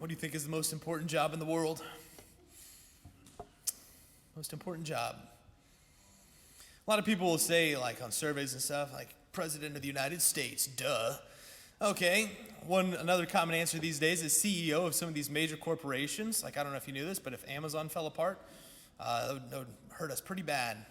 What do you think is the most important job in the world? Most important job. A lot of people will say, like on surveys and stuff, like President of the United States, duh. Okay, another common answer these days is CEO of some of these major corporations. Like, I don't know if you knew this, but if Amazon fell apart, that would hurt us pretty bad.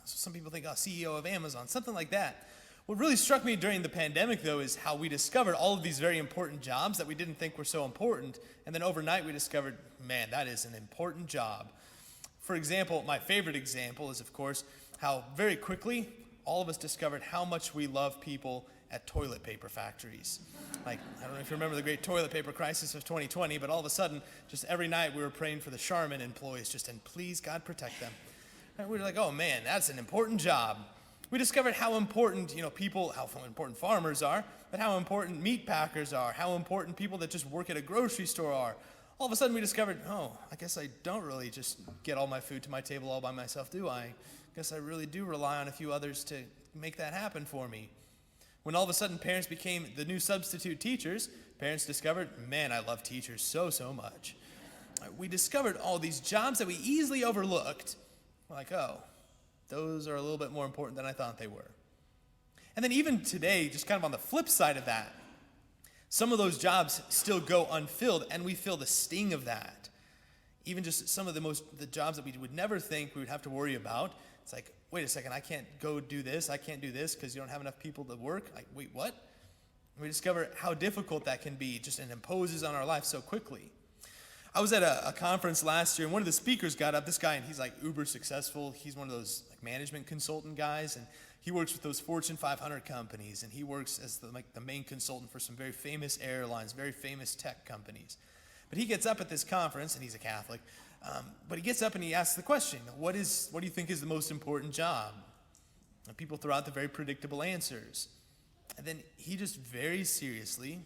So some people think, oh, CEO of Amazon, something like that. What really struck me during the pandemic, though, is how we discovered all of these very important jobs that we didn't think were so important. And then overnight we discovered, man, that is an important job. For example, my favorite example is, of course, how very quickly all of us discovered how much we love people at toilet paper factories. Like, I don't know if you remember the great toilet paper crisis of 2020, but all of a sudden, just every night we were praying for the Charmin employees, and please, God, protect them. And we were like, oh man, that's an important job. We discovered how important, how important farmers are, but how important meat packers are, how important people that just work at a grocery store are. All of a sudden we discovered, oh, I guess I don't really just get all my food to my table all by myself, do I? I guess I really do rely on a few others to make that happen for me. When all of a sudden parents became the new substitute teachers, parents discovered, man, I love teachers so much. We discovered all these jobs that we easily overlooked. We're like, oh, those are a little bit more important than I thought they were. And then even today, just kind of on the flip side of that, some of those jobs still go unfilled, and we feel the sting of that. Even just some of the jobs that we would never think we would have to worry about. It's like, wait a second, I can't go do this, I can't do this because you don't have enough people to work. Like, wait, what? And we discover how difficult that can be, just and imposes on our life so quickly. I was at a conference last year, and one of the speakers got up, this guy, and he's like uber successful. He's one of those like management consultant guys, and he works with those Fortune 500 companies, and he works as the main consultant for some very famous airlines, very famous tech companies. But he gets up at this conference, and he's a Catholic, but he gets up and he asks the question, what do you think is the most important job? And people throw out the very predictable answers. And then he just very seriously,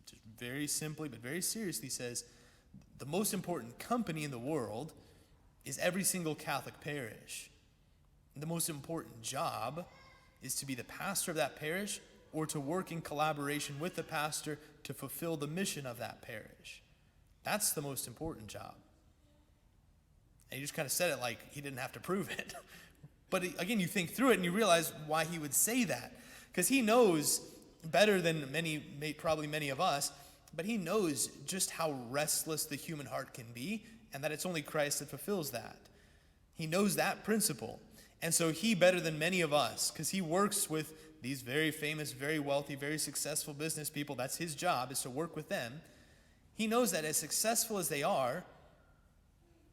just very simply, but very seriously says, the most important company in the world is every single Catholic parish. The most important job is to be the pastor of that parish or to work in collaboration with the pastor to fulfill the mission of that parish. That's the most important job. And he just kind of said it like he didn't have to prove it. But again, you think through it and you realize why he would say that. Because he knows better than probably many of us, but he knows just how restless the human heart can be, and that it's only Christ that fulfills that. He knows that principle. And so he, better than many of us, because he works with these very famous, very wealthy, very successful business people, that's his job, is to work with them. He knows that as successful as they are,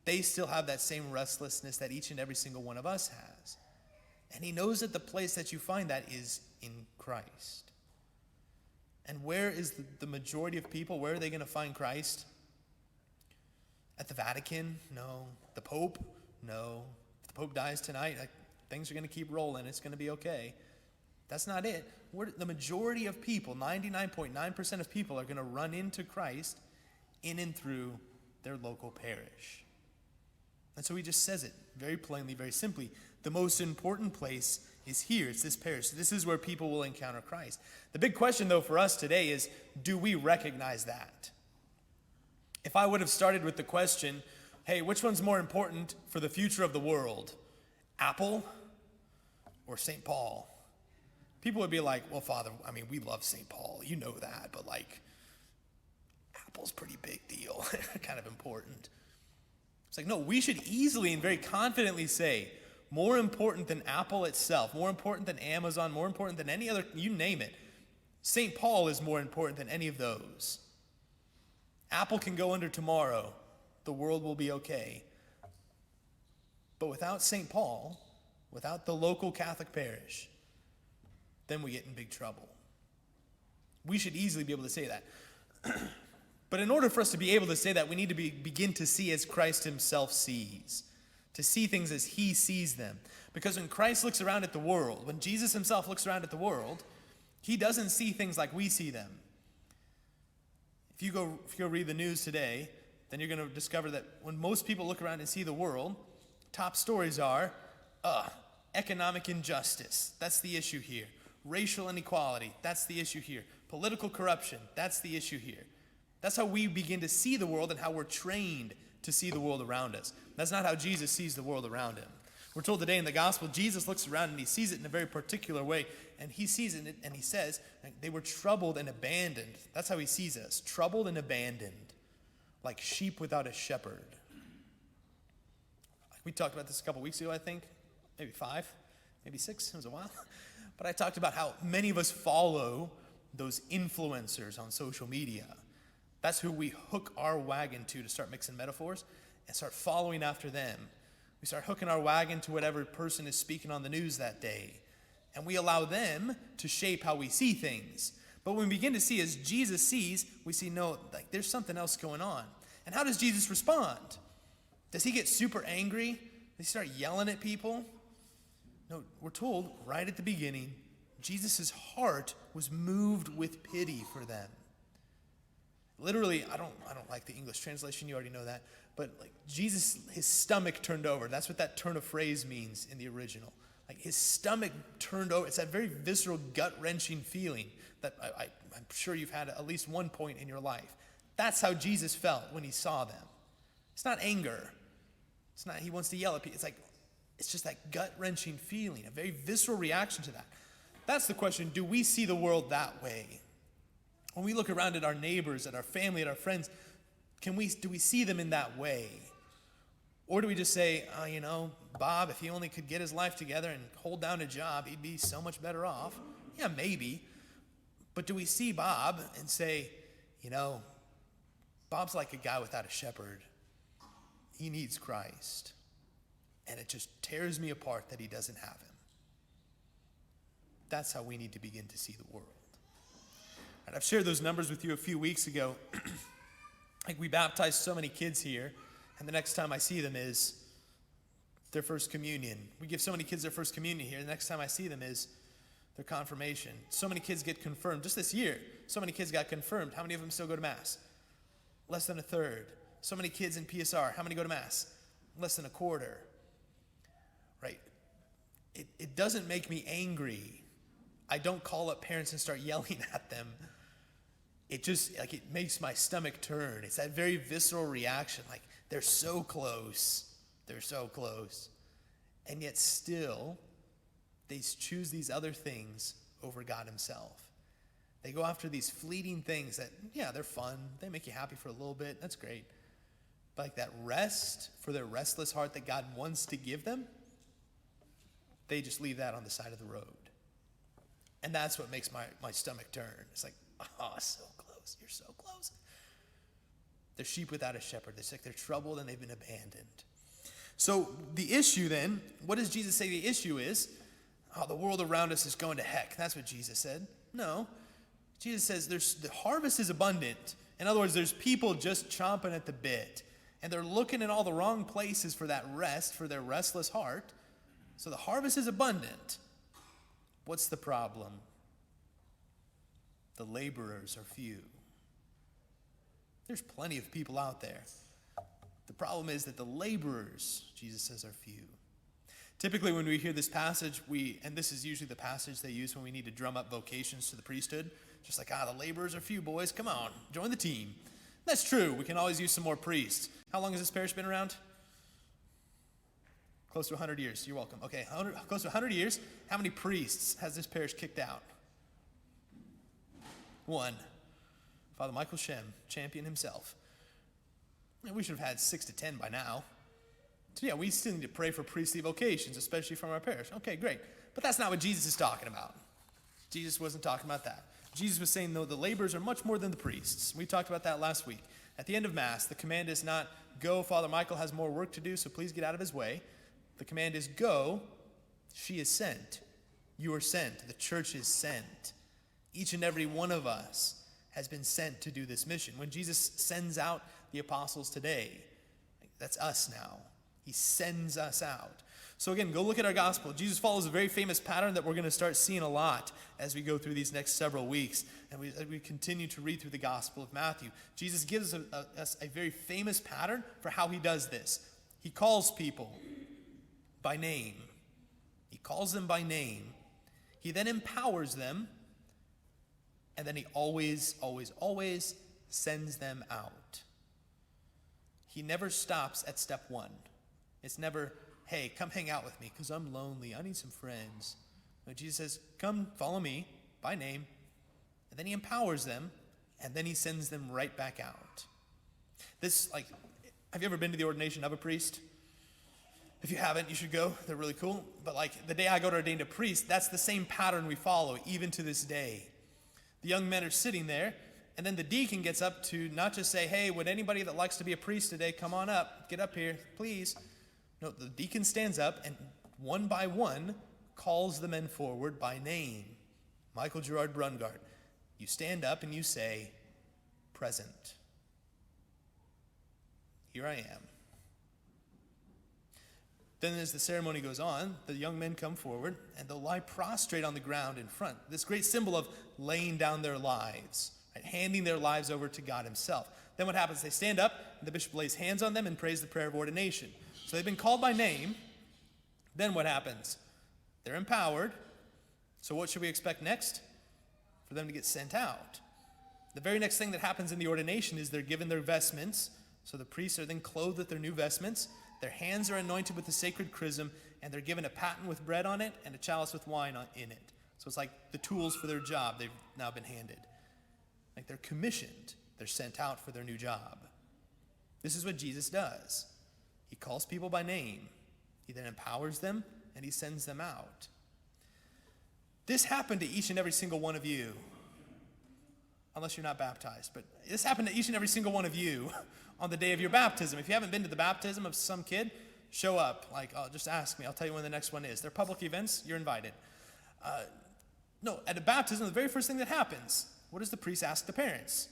they still have that same restlessness that each and every single one of us has. And he knows that the place that you find that is in Christ. And where is the majority of people? Where are they going to find Christ? At the Vatican? No. The Pope? No. If the Pope dies tonight, things are going to keep rolling. It's going to be okay. That's not it. The majority of people, 99.9% of people, are going to run into Christ in and through their local parish. And so he just says it very plainly, very simply. The most important place is here. It's this parish. This is where people will encounter Christ. The big question, though, for us today is, do we recognize that? If I would have started with the question, hey, which one's more important for the future of the world? Apple or St. Paul? People would be like, well, Father, we love St. Paul. You know that. But, Apple's a pretty big deal. Kind of important. It's like, no, we should easily and very confidently say, more important than Apple itself, more important than Amazon, more important than any other, you name it. St. Paul is more important than any of those. Apple can go under tomorrow. The world will be okay. But without St. Paul, without the local Catholic parish, then we get in big trouble. We should easily be able to say that. But in order for us to be able to say that, we need to begin to see as Christ himself sees. To see things as he sees them. Because when Christ looks around at the world, when Jesus himself looks around at the world, he doesn't see things like we see them. If you go read the news today, then you're going to discover that when most people look around and see the world, top stories are, economic injustice, that's the issue here. Racial inequality, that's the issue here. Political corruption, that's the issue here. That's how we begin to see the world and how we're trained to see the world around us. That's not how Jesus sees the world around him. We're told today in the gospel, Jesus looks around and he sees it in a very particular way. And he sees it and he says, they were troubled and abandoned. That's how he sees us, troubled and abandoned, like sheep without a shepherd. We talked about this a couple weeks ago, I think. Maybe 5, maybe 6. It was a while. But I talked about how many of us follow those influencers on social media. That's who we hook our wagon to start mixing metaphors and start following after them. We start hooking our wagon to whatever person is speaking on the news that day. And we allow them to shape how we see things. But when we begin to see as Jesus sees, we see, no, like there's something else going on. And how does Jesus respond? Does he get super angry? Does he start yelling at people? No, we're told right at the beginning, Jesus' heart was moved with pity for them. Literally, I don't like the English translation, you already know that. But like Jesus, his stomach turned over. That's what that turn of phrase means in the original. Like his stomach turned over. It's that very visceral, gut-wrenching feeling that I'm sure you've had at least one point in your life. That's how Jesus felt when he saw them. It's not anger. It's not he wants to yell at people. It's just that gut-wrenching feeling, a very visceral reaction to that. That's the question, do we see the world that way? When we look around at our neighbors, at our family, at our friends, do we see them in that way? Or do we just say, Bob, if he only could get his life together and hold down a job, he'd be so much better off? Yeah, maybe. But do we see Bob and say, Bob's like a guy without a shepherd. He needs Christ. And it just tears me apart that he doesn't have him. That's how we need to begin to see the world. And I've shared those numbers with you a few weeks ago. Like we baptized so many kids here, and the next time I see them is their first communion. We give so many kids their first communion here. The next time I see them is their confirmation. So many kids get confirmed. Just this year, so many kids got confirmed. How many of them still go to Mass? Less than a third. So many kids in PSR. How many go to Mass? Less than a quarter. Right? It doesn't make me angry. I don't call up parents and start yelling at them. It just, it makes my stomach turn. It's that very visceral reaction. Like, they're so close. They're so close. And yet still, they choose these other things over God himself. They go after these fleeting things that, yeah, they're fun. They make you happy for a little bit. That's great. But like that rest for their restless heart that God wants to give them, they just leave that on the side of the road. And that's what makes my stomach turn. It's like, oh, so close. You're so close. They're sheep without a shepherd. They're troubled and they've been abandoned. So the issue then, what does Jesus say the issue is? Oh, the world around us is going to heck. That's what Jesus said. No. Jesus says the harvest is abundant. In other words, there's people just chomping at the bit. And they're looking in all the wrong places for that rest, for their restless heart. So the harvest is abundant. What's the problem? The laborers are few. There's plenty of people out there. The problem is that the laborers, Jesus says, are few. Typically when we hear this passage, and this is usually the passage they use when we need to drum up vocations to the priesthood, just like, the laborers are few, boys, come on, join the team. That's true, we can always use some more priests. How long has this parish been around? Close to 100 years. You're welcome. Okay, close to 100 years. How many priests has this parish kicked out? 1. Father Michael Shem, champion himself. And we should have had 6 to 10 by now. So yeah, we still need to pray for priestly vocations, especially from our parish. Okay, great. But that's not what Jesus is talking about. Jesus wasn't talking about that. Jesus was saying, no, the laborers are much more than the priests. We talked about that last week. At the end of Mass, the command is not, go, Father Michael has more work to do, so please get out of his way. The command is go, she is sent. You are sent. The church is sent. Each and every one of us has been sent to do this mission. When Jesus sends out the apostles today, that's us now. He sends us out. So again, go look at our gospel. Jesus follows a very famous pattern that we're going to start seeing a lot as we go through these next several weeks. And we continue to read through the Gospel of Matthew. Jesus gives us a very famous pattern for how he does this. He calls people by name. He calls them by name. He then empowers them. And then he always, always, always sends them out. He never stops at step one. It's never, hey, come hang out with me because I'm lonely. I need some friends. No, Jesus says, come follow me by name. And then he empowers them, and then he sends them right back out. Have you ever been to the ordination of a priest? If you haven't, you should go. They're really cool. But the day I go to ordain a priest, that's the same pattern we follow even to this day. The young men are sitting there, and then the deacon gets up to not just say, hey, would anybody that likes to be a priest today come on up, get up here, please. No, the deacon stands up and one by one calls the men forward by name. Michael Gerard Brungard. You stand up and you say, present. Here I am. Then as the ceremony goes on, the young men come forward and they'll lie prostrate on the ground in front. This great symbol of laying down their lives, right? Handing their lives over to God himself. Then what happens? They stand up and the bishop lays hands on them and prays the prayer of ordination. So they've been called by name. Then what happens? They're empowered. So what should we expect next? For them to get sent out. The very next thing that happens in the ordination is they're given their vestments. So the priests are then clothed with their new vestments. Their hands are anointed with the sacred chrism, and they're given a paten with bread on it and a chalice with wine in it. So it's like the tools for their job they've now been handed. Like they're commissioned. They're sent out for their new job. This is what Jesus does. He calls people by name. He then empowers them, and he sends them out. This happened to each and every single one of you. Unless you're not baptized. But this happened to each and every single one of you on the day of your baptism. If you haven't been to the baptism of some kid, show up. Just ask me. I'll tell you when the next one is. They're public events. You're invited. At a baptism, the very first thing that happens, what does the priest ask the parents?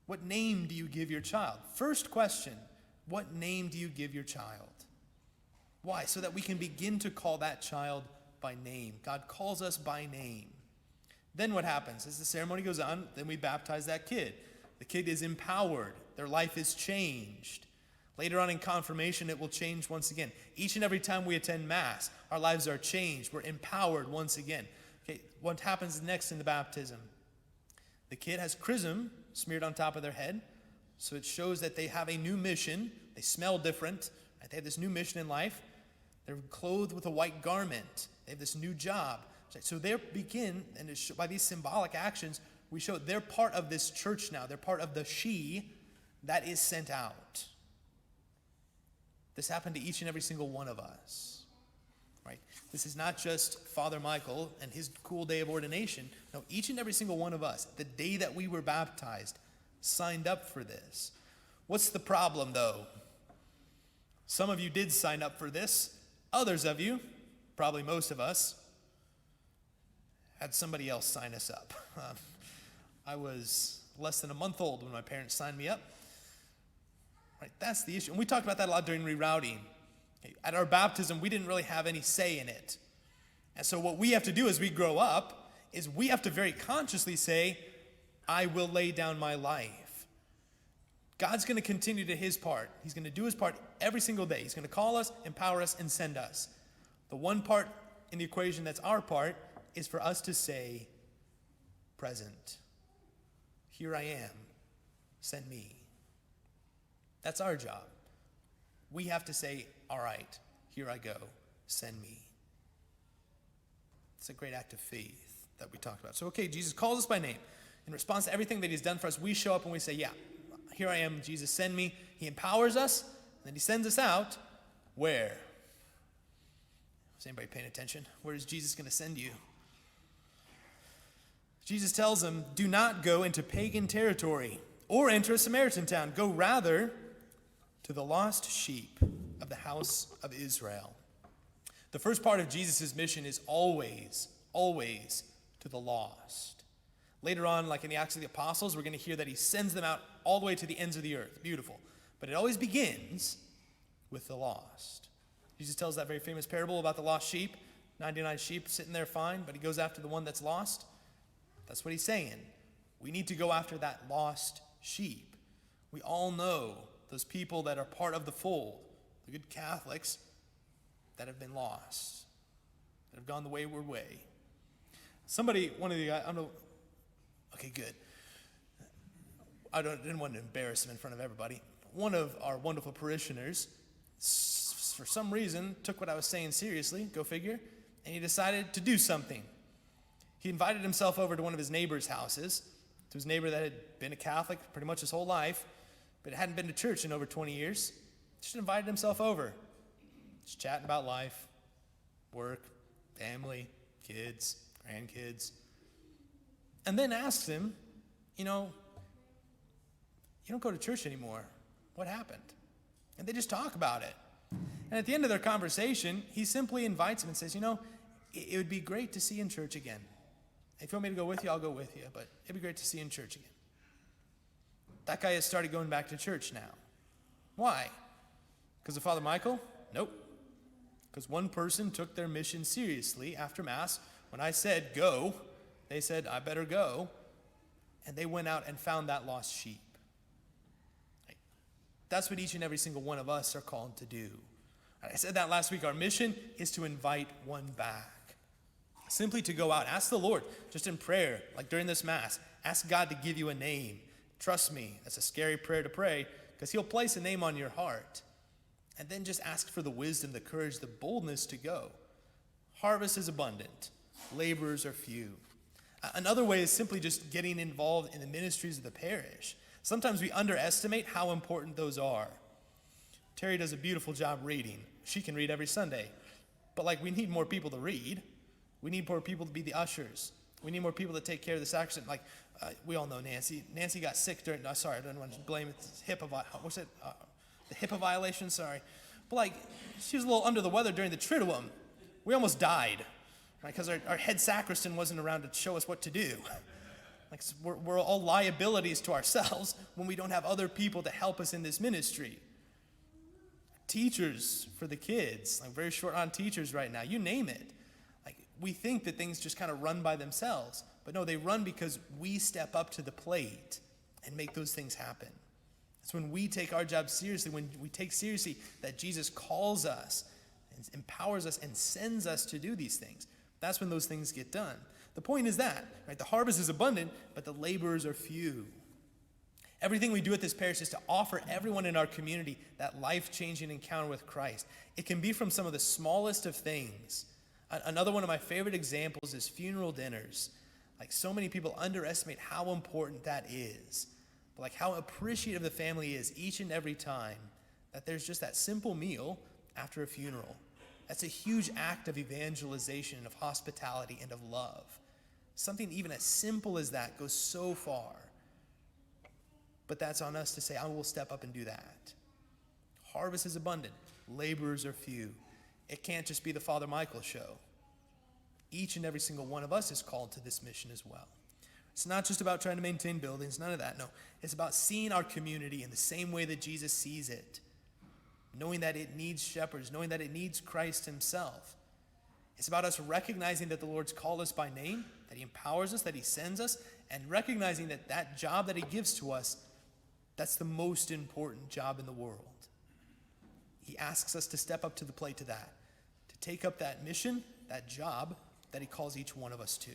What name do you give your child? First question, what name do you give your child? Why? So that we can begin to call that child by name. God calls us by name. Then what happens? As the ceremony goes on, then we baptize that kid. The kid is empowered. Their life is changed. Later on in confirmation, it will change once again. Each and every time we attend Mass, our lives are changed. We're empowered once again. Okay, what happens next in the baptism? The kid has chrism smeared on top of their head, so it shows that they have a new mission. They smell different. Right? They have this new mission in life. They're clothed with a white garment. They have this new job. So they begin, and by these symbolic actions, we show they're part of this church now. They're part of the she that is sent out. This happened to each and every single one of us. Right? This is not just Father Michael and his cool day of ordination. No, each and every single one of us, the day that we were baptized, signed up for this. What's the problem, though? Some of you did sign up for this. Others of you, probably most of us, had somebody else sign us up. I was less than a month old when my parents signed me up. Right, that's the issue. And we talked about that a lot during rerouting. Okay, at our baptism, we didn't really have any say in it. And so what we have to do as we grow up is we have to very consciously say, I will lay down my life. God's going to continue to his part. He's going to do his part every single day. He's going to call us, empower us, and send us. The one part in the equation that's our part is for us to say, present. Here I am. Send me. That's our job. We have to say, all right, here I go. Send me. It's a great act of faith that we talked about. So, okay, Jesus calls us by name. In response to everything that he's done for us, we show up and we say, yeah, here I am, Jesus, send me. He empowers us, and then he sends us out. Where? Is anybody paying attention? Where is Jesus going to send you? Jesus tells them, do not go into pagan territory or enter a Samaritan town. Go rather to the lost sheep of the house of Israel. The first part of Jesus' mission is always to the lost. Later on, like in the Acts of the Apostles, we're going to hear that he sends them out all the way to the ends of the earth. Beautiful. But it always begins with the lost. Jesus tells that very famous parable about the lost sheep. 99 sheep sitting there fine, but he goes after the one that's lost. That's what he's saying. We need to go after that lost sheep. We all know those people that are part of the fold, the good Catholics that have been lost, that have gone the wayward way. One of the guys, I don't know. Okay, good. didn't want to embarrass him in front of everybody. One of our wonderful parishioners, for some reason, took what I was saying seriously, go figure, and he decided to do something. He invited himself over to one of his neighbor's houses, to his neighbor that had been a Catholic pretty much his whole life, but hadn't been to church in over 20 years. Just invited himself over, just chatting about life, work, family, kids, grandkids, and then asked him, you don't go to church anymore. What happened? And they just talk about it. And at the end of their conversation, he simply invites him and says, it would be great to see you in church again. If you want me to go with you, I'll go with you, but it'd be great to see you in church again. That guy has started going back to church now. Why? Because of Father Michael? Nope. Because one person took their mission seriously after Mass. When I said go, they said, I better go. And they went out and found that lost sheep. That's what each and every single one of us are called to do. I said that last week. Our mission is to invite one back. Simply to go out. Ask the Lord, just in prayer, like during this Mass. Ask God to give you a name. Trust me, that's a scary prayer to pray because He'll place a name on your heart. And then just ask for the wisdom, the courage, the boldness to go. Harvest is abundant. Laborers are few. Another way is simply just getting involved in the ministries of the parish. Sometimes we underestimate how important those are. Terry does a beautiful job reading. She can read every Sunday. But we need more people to read. We need more people to be the ushers. We need more people to take care of the sacrament. We all know Nancy. Nancy got sick during, sorry, I don't want to blame it. The HIPAA violation, sorry. But she was a little under the weather during the Triduum. We almost died, right? Because our head sacristan wasn't around to show us what to do. We're all liabilities to ourselves when we don't have other people to help us in this ministry. Teachers for the kids, very short on teachers right now, you name it. We think that things just kind of run by themselves, but no, they run because we step up to the plate and make those things happen. It's when we take our job seriously, when we take seriously that Jesus calls us and empowers us and sends us to do these things. That's when those things get done. The point is that, right? The harvest is abundant, but the laborers are few. Everything we do at this parish is to offer everyone in our community that life-changing encounter with Christ. It can be from some of the smallest of things. Another one of my favorite examples is funeral dinners. So many people underestimate how important that is. But how appreciative the family is each and every time that there's just that simple meal after a funeral. That's a huge act of evangelization, of hospitality, and of love. Something even as simple as that goes so far. But that's on us to say, I will step up and do that. Harvest is abundant. Laborers are few. It can't just be the Father Michael show. Each and every single one of us is called to this mission as well. It's not just about trying to maintain buildings, none of that. No, it's about seeing our community in the same way that Jesus sees it. Knowing that it needs shepherds, knowing that it needs Christ Himself. It's about us recognizing that the Lord's called us by name, that He empowers us, that He sends us, and recognizing that that job that He gives to us, that's the most important job in the world. He asks us to step up to the plate to that, to take up that mission, that job that He calls each one of us to.